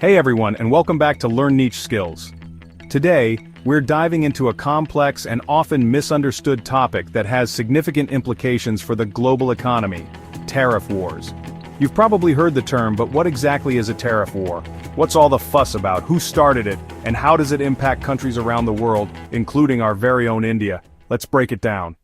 Hey everyone, and welcome back to LearnNicheSkills. Today, we're diving into a complex and often misunderstood topic that has significant implications for the global economy: tariff wars. You've probably heard the term, but what exactly is a tariff war? What's all the fuss about? Who started it? And how does it impact countries around the world, including our very own India? Let's break it down.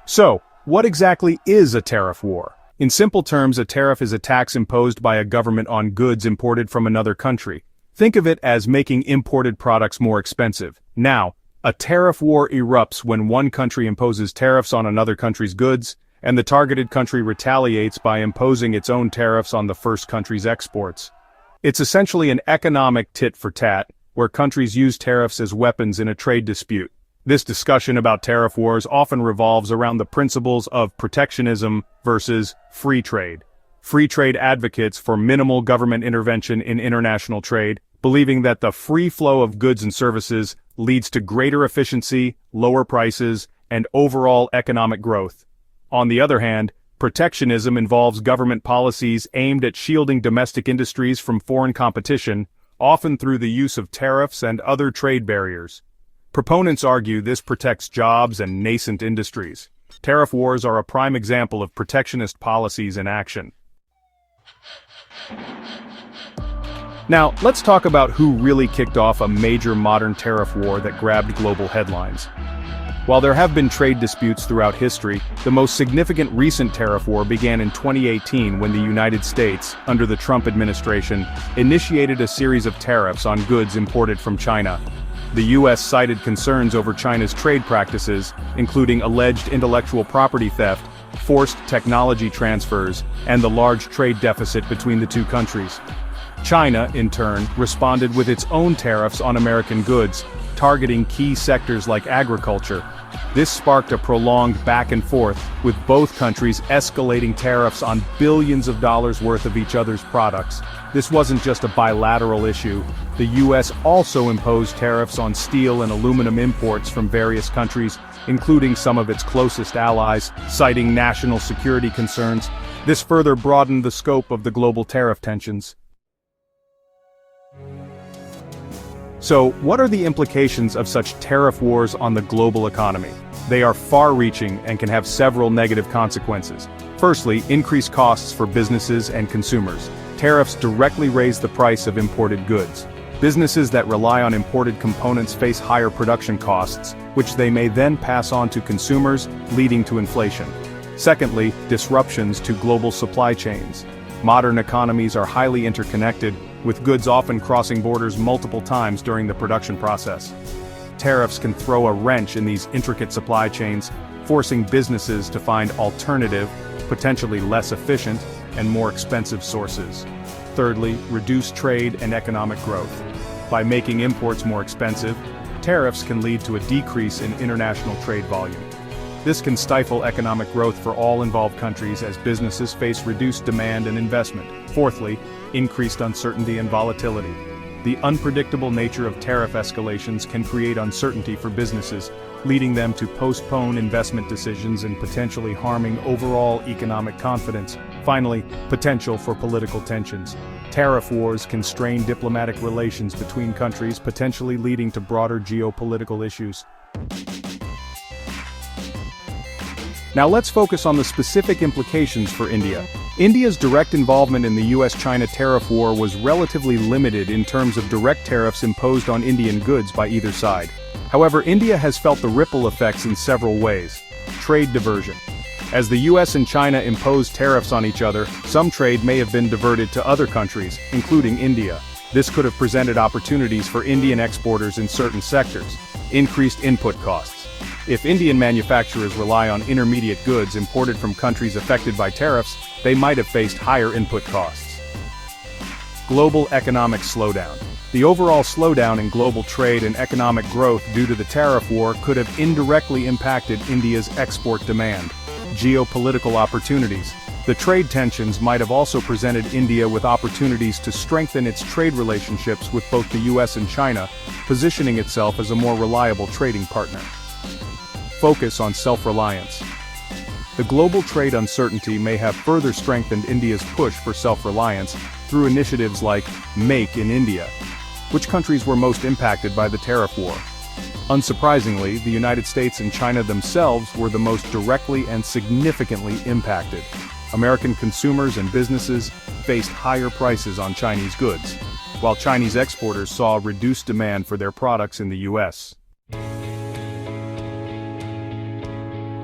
So, what exactly is a tariff war? In simple terms, a tariff is a tax imposed by a government on goods imported from another country. Think of it as making imported products more expensive. Now, a tariff war erupts when one country imposes tariffs on another country's goods, and the targeted country retaliates by imposing its own tariffs on the first country's exports. It's essentially an economic tit-for-tat, where countries use tariffs as weapons in a trade dispute. This discussion about tariff wars often revolves around the principles of protectionism versus free trade. Free trade advocates for minimal government intervention in international trade, believing that the free flow of goods and services leads to greater efficiency, lower prices, and overall economic growth. On the other hand, protectionism involves government policies aimed at shielding domestic industries from foreign competition, often through the use of tariffs and other trade barriers. Proponents argue this protects jobs and nascent industries. Tariff wars are a prime example of protectionist policies in action. Now, let's talk about who really kicked off a major modern tariff war that grabbed global headlines. While there have been trade disputes throughout history, the most significant recent tariff war began in 2018 when the United States, under the Trump administration, initiated a series of tariffs on goods imported from China. The U.S. cited concerns over China's trade practices, including alleged intellectual property theft, forced technology transfers, and the large trade deficit between the two countries. China, in turn, responded with its own tariffs on American goods, targeting key sectors like agriculture. This sparked a prolonged back and forth, with both countries escalating tariffs on billions of dollars worth of each other's products. This wasn't just a bilateral issue. The U.S. also imposed tariffs on steel and aluminum imports from various countries, including some of its closest allies, citing national security concerns. This further broadened the scope of the global tariff tensions. So, what are the implications of such tariff wars on the global economy? They are far-reaching and can have several negative consequences. Firstly, increased costs for businesses and consumers. Tariffs directly raise the price of imported goods. Businesses that rely on imported components face higher production costs, which they may then pass on to consumers, leading to inflation. Secondly, disruptions to global supply chains. Modern economies are highly interconnected, with goods often crossing borders multiple times during the production process. Tariffs can throw a wrench in these intricate supply chains, forcing businesses to find alternative, potentially less efficient, and more expensive sources. Thirdly, reduced trade and economic growth. By making imports more expensive, tariffs can lead to a decrease in international trade volume. This can stifle economic growth for all involved countries as businesses face reduced demand and investment. Fourthly, increased uncertainty and volatility. The unpredictable nature of tariff escalations can create uncertainty for businesses, leading them to postpone investment decisions and potentially harming overall economic confidence. Finally, potential for political tensions. Tariff wars can strain diplomatic relations between countries, potentially leading to broader geopolitical issues. Now let's focus on the specific implications for India. India's direct involvement in the US-China tariff war was relatively limited in terms of direct tariffs imposed on Indian goods by either side. However, India has felt the ripple effects in several ways. Trade diversion. As the US and China imposed tariffs on each other, some trade may have been diverted to other countries, including India. This could have presented opportunities for Indian exporters in certain sectors. Increased input costs. If Indian manufacturers rely on intermediate goods imported from countries affected by tariffs, they might have faced higher input costs. Global economic slowdown. The overall slowdown in global trade and economic growth due to the tariff war could have indirectly impacted India's export demand. Geopolitical opportunities. The trade tensions might have also presented India with opportunities to strengthen its trade relationships with both the US and China, positioning itself as a more reliable trading partner. Focus on self-reliance. The global trade uncertainty may have further strengthened India's push for self-reliance through initiatives like Make in India. Which countries were most impacted by the tariff war? Unsurprisingly, the United States and China themselves were the most directly and significantly impacted. American consumers and businesses faced higher prices on Chinese goods, while Chinese exporters saw reduced demand for their products in the U.S.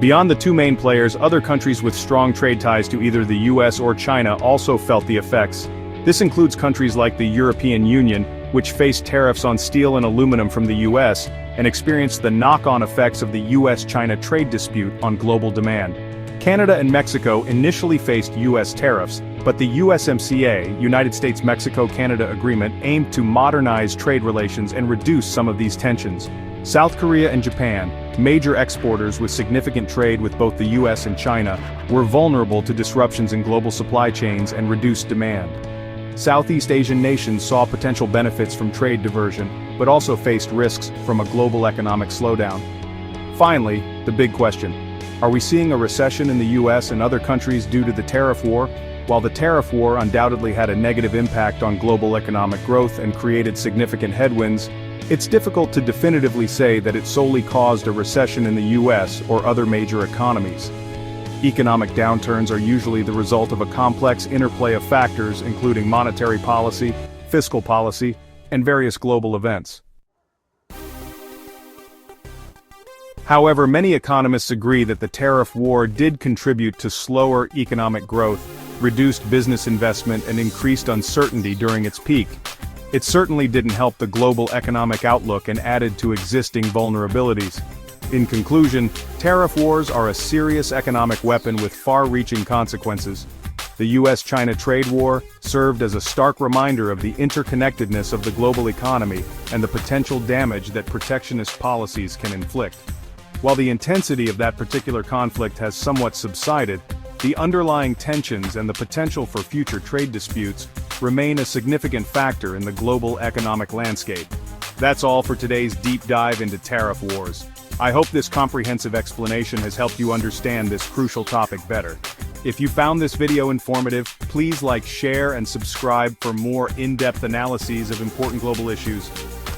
Beyond the two main players, other countries with strong trade ties to either the U.S. or China also felt the effects. This includes countries like the European Union, which faced tariffs on steel and aluminum from the U.S., and experienced the knock-on effects of the U.S.-China trade dispute on global demand. Canada and Mexico initially faced U.S. tariffs, but the USMCA, United States-Mexico-Canada Agreement, aimed to modernize trade relations and reduce some of these tensions. South Korea and Japan, major exporters with significant trade with both the U.S. and China, were vulnerable to disruptions in global supply chains and reduced demand. Southeast Asian nations saw potential benefits from trade diversion, but also faced risks from a global economic slowdown. Finally, the big question: are we seeing a recession in the US and other countries due to the tariff war? While the tariff war undoubtedly had a negative impact on global economic growth and created significant headwinds, it's difficult to definitively say that it solely caused a recession in the US or other major economies. Economic downturns are usually the result of a complex interplay of factors including monetary policy, fiscal policy, and various global events. However, many economists agree that the tariff war did contribute to slower economic growth, reduced business investment, and increased uncertainty during its peak. It certainly didn't help the global economic outlook and added to existing vulnerabilities. In conclusion, tariff wars are a serious economic weapon with far-reaching consequences. The US-China trade war served as a stark reminder of the interconnectedness of the global economy and the potential damage that protectionist policies can inflict. While the intensity of that particular conflict has somewhat subsided, the underlying tensions and the potential for future trade disputes remain a significant factor in the global economic landscape. That's all for today's deep dive into tariff wars. I hope this comprehensive explanation has helped you understand this crucial topic better. If you found this video informative, please like, share, and subscribe for more in-depth analyses of important global issues.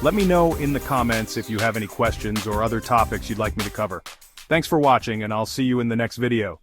Let me know in the comments if you have any questions or other topics you'd like me to cover. Thanks for watching, and I'll see you in the next video.